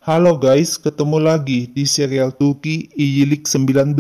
Halo guys, ketemu lagi di serial Turki Iyilik 19.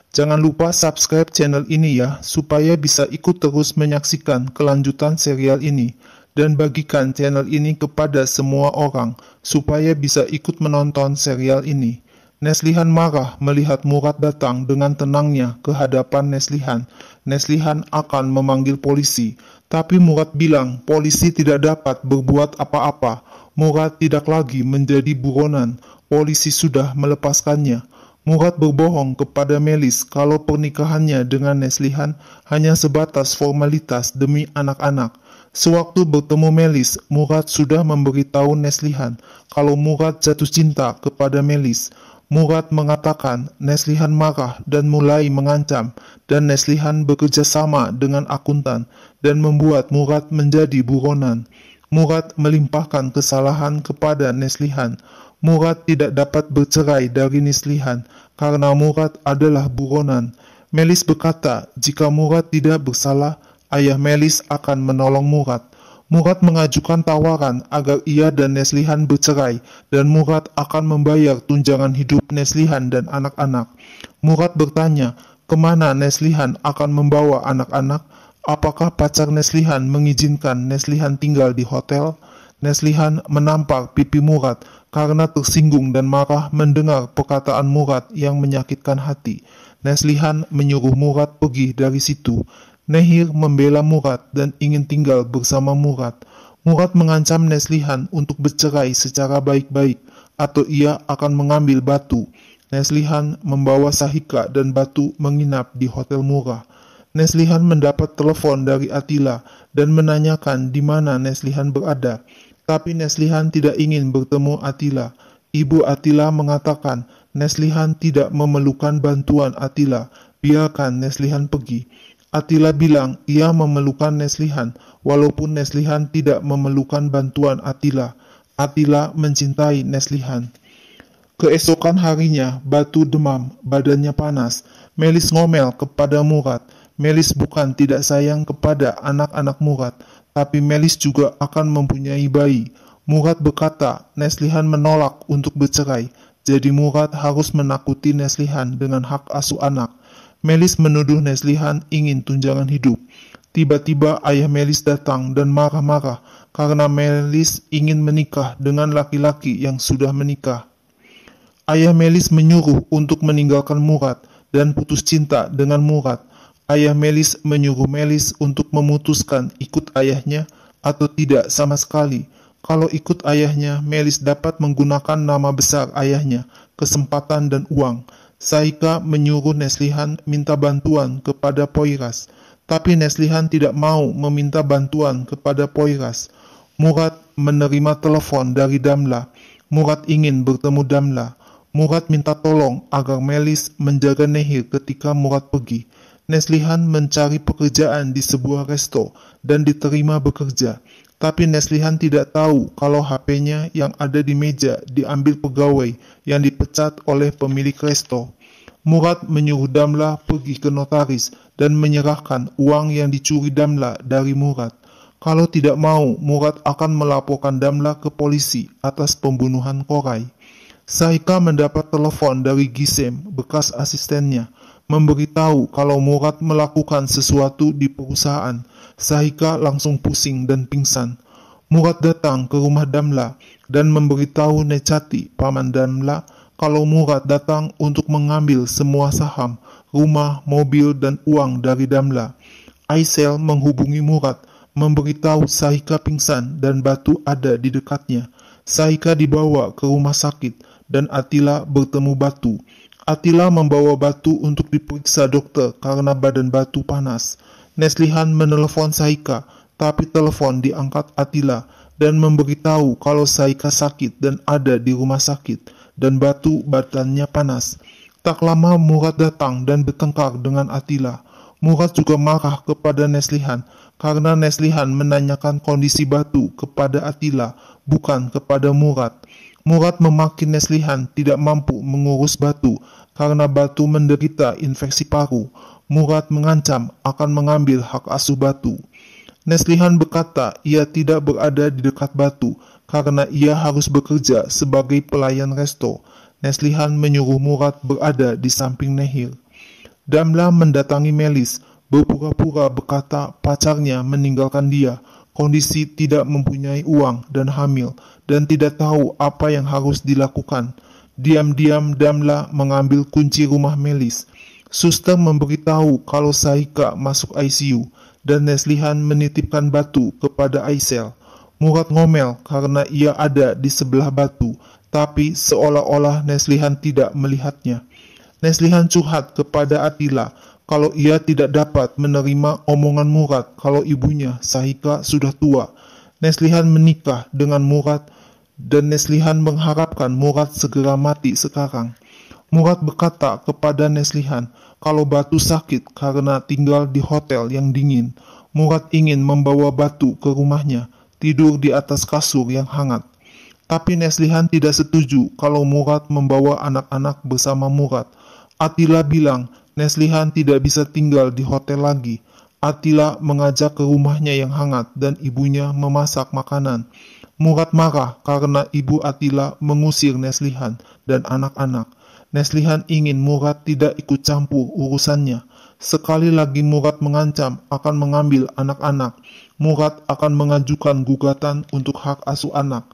Jangan lupa subscribe channel ini ya, supaya bisa ikut terus menyaksikan kelanjutan serial ini. Dan bagikan channel ini kepada semua orang, supaya bisa ikut menonton serial ini. Neslihan marah melihat Murad datang dengan tenangnya ke hadapan Neslihan. Neslihan akan memanggil polisi, tapi Murad bilang polisi tidak dapat berbuat apa-apa. Murad tidak lagi menjadi buronan, polisi sudah melepaskannya. Murad berbohong kepada Melis kalau pernikahannya dengan Neslihan hanya sebatas formalitas demi anak-anak. Sewaktu bertemu Melis, Murad sudah memberitahu Neslihan kalau Murad jatuh cinta kepada Melis. Murad mengatakan Neslihan marah dan mulai mengancam, dan Neslihan bekerja sama dengan akuntan dan membuat Murad menjadi buronan. Murad melimpahkan kesalahan kepada Neslihan. Murad tidak dapat bercerai dari Neslihan karena Murad adalah buronan. Melis berkata jika Murad tidak bersalah, ayah Melis akan menolong Murad. Murad mengajukan tawaran agar ia dan Neslihan bercerai dan Murad akan membayar tunjangan hidup Neslihan dan anak-anak. Murad bertanya, kemana Neslihan akan membawa anak-anak? Apakah pacar Neslihan mengizinkan Neslihan tinggal di hotel? Neslihan menampar pipi Murad karena tersinggung dan marah mendengar perkataan Murad yang menyakitkan hati. Neslihan menyuruh Murad pergi dari situ. Nehir membela Murad dan ingin tinggal bersama Murad. Murad mengancam Neslihan untuk bercerai secara baik-baik atau ia akan mengambil batu. Neslihan membawa Sahika dan batu menginap di hotel murah. Neslihan mendapat telepon dari Atilla dan menanyakan di mana Neslihan berada. Tapi Neslihan tidak ingin bertemu Atilla. Ibu Atilla mengatakan Neslihan tidak memerlukan bantuan Atilla. Biarkan Neslihan pergi. Atilla bilang ia memerlukan Neslihan, walaupun Neslihan tidak memerlukan bantuan Atilla. Atilla mencintai Neslihan. Keesokan harinya, Batu demam, badannya panas. Melis ngomel kepada Murad. Melis bukan tidak sayang kepada anak-anak Murad, tapi Melis juga akan mempunyai bayi. Murad berkata Neslihan menolak untuk bercerai, jadi Murad harus menakuti Neslihan dengan hak asuh anak. Melis menuduh Neslihan ingin tunjangan hidup. Tiba-tiba ayah Melis datang dan marah-marah karena Melis ingin menikah dengan laki-laki yang sudah menikah. Ayah Melis menyuruh untuk meninggalkan Murad dan putus cinta dengan Murad. Ayah Melis menyuruh Melis untuk memutuskan ikut ayahnya atau tidak sama sekali. Kalau ikut ayahnya, Melis dapat menggunakan nama besar ayahnya, kesempatan dan uang. Sahika menyuruh Neslihan minta bantuan kepada Poyraz, tapi Neslihan tidak mau meminta bantuan kepada Poyraz. Murad menerima telepon dari Damla. Murad ingin bertemu Damla. Murad minta tolong agar Melis menjaga Nehir ketika Murad pergi. Neslihan mencari pekerjaan di sebuah resto dan diterima bekerja. Tapi Neslihan tidak tahu kalau HP-nya yang ada di meja diambil pegawai yang dipecat oleh pemilik resto. Murad menyuruh Damla pergi ke notaris dan menyerahkan uang yang dicuri Damla dari Murad. Kalau tidak mau, Murad akan melaporkan Damla ke polisi atas pembunuhan Koray. Sahika mendapat telepon dari Gisem, bekas asistennya, memberitahu kalau Murad melakukan sesuatu di perusahaan. Sahika langsung pusing dan pingsan. Murad datang ke rumah Damla dan memberitahu Necati, paman Damla, kalau Murad datang untuk mengambil semua saham, rumah, mobil, dan uang dari Damla. Aisel menghubungi Murad, memberitahu Sahika pingsan dan Batu ada di dekatnya. Sahika dibawa ke rumah sakit dan Atilla bertemu Batu. Atilla membawa Batu untuk diperiksa dokter karena badan Batu panas. Neslihan menelepon Sahika, tapi telepon diangkat Atilla dan memberitahu kalau Sahika sakit dan ada di rumah sakit, dan Batu badannya panas. Tak lama Murad datang dan bertengkar dengan Atilla. Murad juga marah kepada Neslihan karena Neslihan menanyakan kondisi Batu kepada Atilla, bukan kepada Murad. Murad memaki Neslihan tidak mampu mengurus Batu karena Batu menderita infeksi paru. Murad mengancam akan mengambil hak asuh Batu. Neslihan berkata ia tidak berada di dekat batu karena ia harus bekerja sebagai pelayan resto. Neslihan menyuruh Murad berada di samping Nehir. Damla mendatangi Melis, berpura-pura berkata pacarnya meninggalkan dia, kondisi tidak mempunyai uang dan hamil, dan tidak tahu apa yang harus dilakukan. Diam-diam Damla mengambil kunci rumah Melis. Suster memberitahu kalau Sahika masuk ICU, dan Neslihan menitipkan batu kepada Aisel. Murad ngomel karena ia ada di sebelah batu, tapi seolah-olah Neslihan tidak melihatnya. Neslihan curhat kepada Atila kalau ia tidak dapat menerima omongan Murad kalau ibunya, Sahika, sudah tua. Neslihan menikah dengan Murad dan Neslihan mengharapkan Murad segera mati sekarang. Murad berkata kepada Neslihan kalau Batu sakit karena tinggal di hotel yang dingin. Murad ingin membawa Batu ke rumahnya, tidur di atas kasur yang hangat. Tapi Neslihan tidak setuju kalau Murad membawa anak-anak bersama Murad. Atila bilang Neslihan tidak bisa tinggal di hotel lagi. Atila mengajak ke rumahnya yang hangat dan ibunya memasak makanan. Murad marah karena ibu Atila mengusir Neslihan dan anak-anak. Neslihan ingin Murad tidak ikut campur urusannya. Sekali lagi Murad mengancam akan mengambil anak-anak. Murad akan mengajukan gugatan untuk hak asuh anak.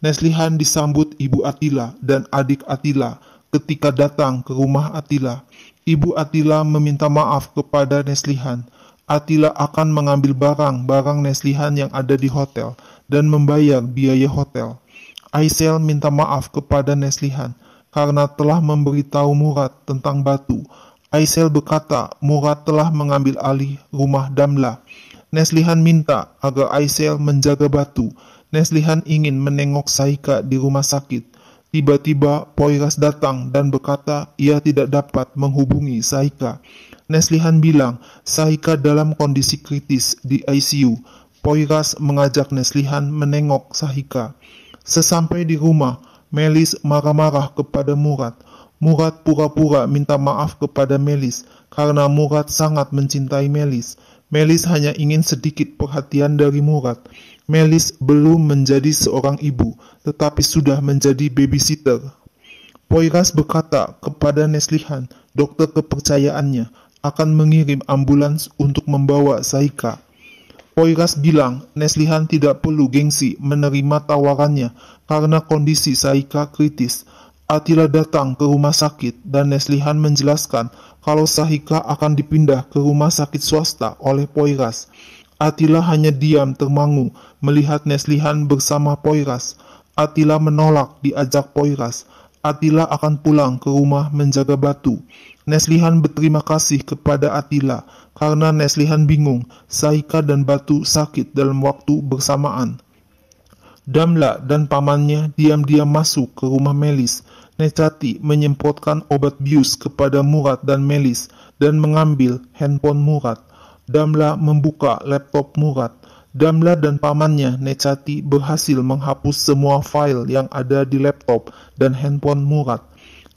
Neslihan disambut ibu Atila dan adik Atila ketika datang ke rumah Atila. Ibu Atila meminta maaf kepada Neslihan. Atila akan mengambil barang-barang Neslihan yang ada di hotel dan membayar biaya hotel. Aisel minta maaf kepada Neslihan karena telah memberitahu Murad tentang Batu. Aisel berkata Murad telah mengambil alih rumah Damla. Neslihan minta agar Aisel menjaga Batu. Neslihan ingin menengok Sahika di rumah sakit. Tiba-tiba Poyras datang dan berkata ia tidak dapat menghubungi Sahika. Neslihan bilang Sahika dalam kondisi kritis di ICU. Poyras mengajak Neslihan menengok Sahika. Sesampai di rumah, Melis marah-marah kepada Murad. Murad pura-pura minta maaf kepada Melis karena Murad sangat mencintai Melis. Melis hanya ingin sedikit perhatian dari Murad. Melis belum menjadi seorang ibu, tetapi sudah menjadi babysitter. Poyras berkata kepada Neslihan, dokter kepercayaannya, akan mengirim ambulans untuk membawa Sahika. Poyras bilang Neslihan tidak perlu gengsi menerima tawarannya karena kondisi Sahika kritis. Atila datang ke rumah sakit dan Neslihan menjelaskan kalau Sahika akan dipindah ke rumah sakit swasta oleh Poyras. Atila hanya diam termangu melihat Neslihan bersama Poyras. Atila menolak diajak Poyras. Atila akan pulang ke rumah menjaga Batu. Neslihan berterima kasih kepada Atila karena Neslihan bingung Sahika dan Batu sakit dalam waktu bersamaan. Damla dan pamannya diam-diam masuk ke rumah Melis. Necati menyemprotkan obat bius kepada Murad dan Melis dan mengambil handphone Murad. Damla membuka laptop Murad. Damla dan pamannya Necati berhasil menghapus semua file yang ada di laptop dan handphone Murad.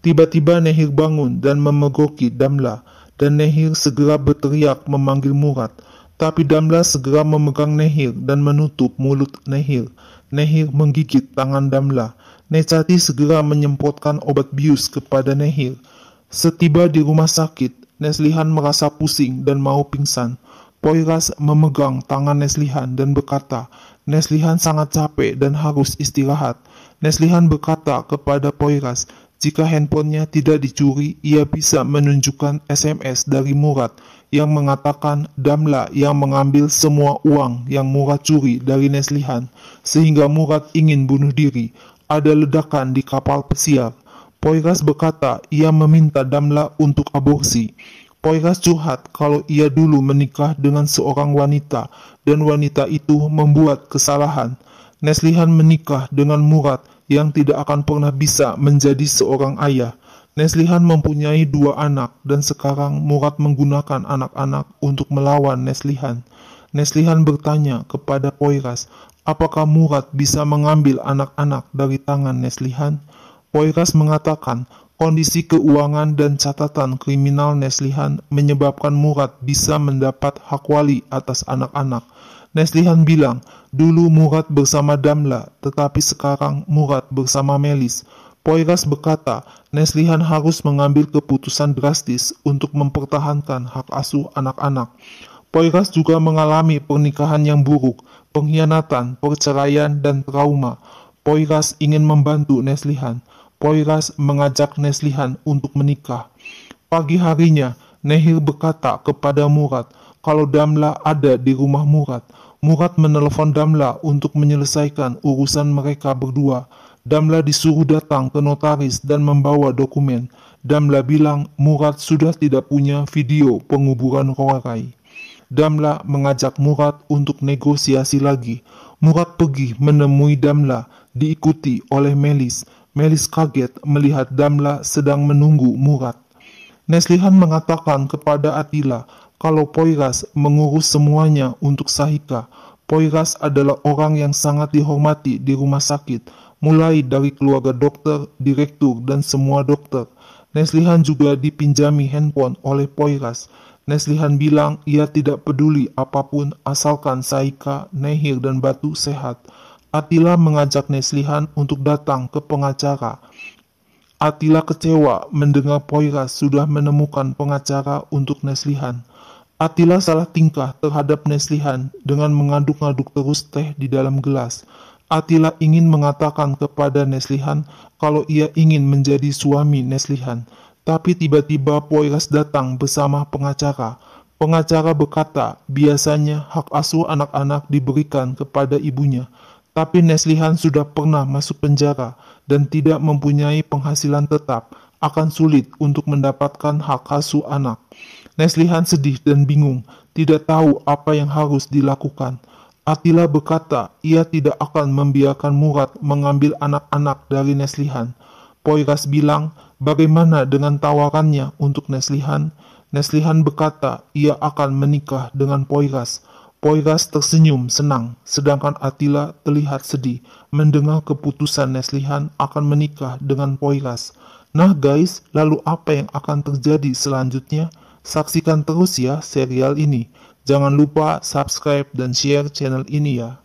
Tiba-tiba Nehir bangun dan memergoki Damla, dan Nehir segera berteriak memanggil Murad. Tapi Damla segera memegang Nehir dan menutup mulut Nehir. Nehir menggigit tangan Damla. Necati segera menyemprotkan obat bius kepada Nehir. Setiba di rumah sakit, Neslihan merasa pusing dan mau pingsan. Poyras memegang tangan Neslihan dan berkata, Neslihan sangat capek dan harus istirahat. Neslihan berkata kepada Poyras, jika handphonenya tidak dicuri, ia bisa menunjukkan SMS dari Murad yang mengatakan Damla yang mengambil semua uang yang Murad curi dari Neslihan, sehingga Murad ingin bunuh diri. Ada ledakan di kapal pesiar. Poyras berkata ia meminta Damla untuk aborsi. Poyras curhat kalau ia dulu menikah dengan seorang wanita dan wanita itu membuat kesalahan. Neslihan menikah dengan Murad yang tidak akan pernah bisa menjadi seorang ayah. Neslihan mempunyai 2 anak dan sekarang Murad menggunakan anak-anak untuk melawan Neslihan. Neslihan bertanya kepada Poyras, apakah Murad bisa mengambil anak-anak dari tangan Neslihan? Poyras mengatakan kondisi keuangan dan catatan kriminal Neslihan menyebabkan Murad bisa mendapat hak wali atas anak-anak. Neslihan bilang, dulu Murad bersama Damla, tetapi sekarang Murad bersama Melis. Poyras berkata, Neslihan harus mengambil keputusan drastis untuk mempertahankan hak asuh anak-anak. Poyras juga mengalami pernikahan yang buruk, pengkhianatan, perceraian, dan trauma. Poyras ingin membantu Neslihan. Poyras mengajak Neslihan untuk menikah. Pagi harinya, Nehir berkata kepada Murad kalau Damla ada di rumah Murad. Murad menelepon Damla untuk menyelesaikan urusan mereka berdua. Damla disuruh datang ke notaris dan membawa dokumen. Damla bilang Murad sudah tidak punya video penguburan Rorai. Damla mengajak Murad untuk negosiasi lagi. Murad pergi menemui Damla, diikuti oleh Melis. Melis kaget melihat Damla sedang menunggu Murad. Neslihan mengatakan kepada Atila kalau Poyras mengurus semuanya untuk Sahika. Poyras adalah orang yang sangat dihormati di rumah sakit, mulai dari keluarga dokter, direktur, dan semua dokter. Neslihan juga dipinjami handphone oleh Poyras. Neslihan bilang ia tidak peduli apapun asalkan Sahika, Nehir, dan Batu sehat. Atila mengajak Neslihan untuk datang ke pengacara. Atila kecewa mendengar Poyras sudah menemukan pengacara untuk Neslihan. Atila salah tingkah terhadap Neslihan dengan mengaduk-aduk terus teh di dalam gelas. Atila ingin mengatakan kepada Neslihan kalau ia ingin menjadi suami Neslihan. Tapi tiba-tiba Poyras datang bersama pengacara. Pengacara berkata biasanya hak asuh anak-anak diberikan kepada ibunya. Tapi Neslihan sudah pernah masuk penjara dan tidak mempunyai penghasilan tetap, akan sulit untuk mendapatkan hak asuh anak. Neslihan sedih dan bingung, tidak tahu apa yang harus dilakukan. Atila berkata ia tidak akan membiarkan Murad mengambil anak-anak dari Neslihan. Poyras bilang, bagaimana dengan tawarannya untuk Neslihan? Neslihan berkata ia akan menikah dengan Poyras. Poyras tersenyum senang, sedangkan Atila terlihat sedih mendengar keputusan Neslihan akan menikah dengan Poyras. Nah guys, lalu apa yang akan terjadi selanjutnya? Saksikan terus ya serial ini. Jangan lupa subscribe dan share channel ini ya.